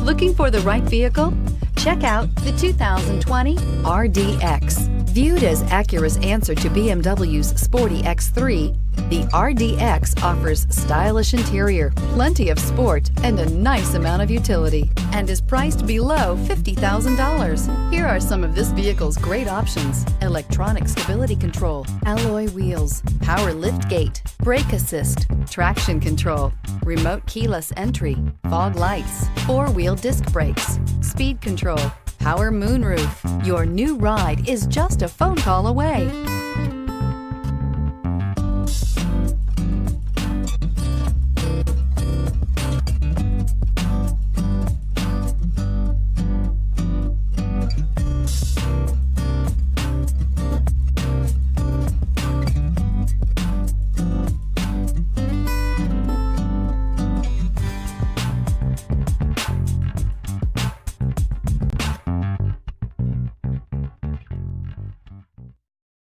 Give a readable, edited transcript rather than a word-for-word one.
Looking for the right vehicle? Check out the 2020 RDX. Viewed as Acura's answer to BMW's sporty X3, the RDX offers stylish interior, plenty of sport, and a nice amount of utility, and is priced below $50,000. Here are some of this vehicle's great options: electronic stability control, alloy wheels, power liftgate, brake assist, traction control, remote keyless entry, fog lights, four-wheel disc brakes, speed control, power moonroof. Your new ride is just a phone call away.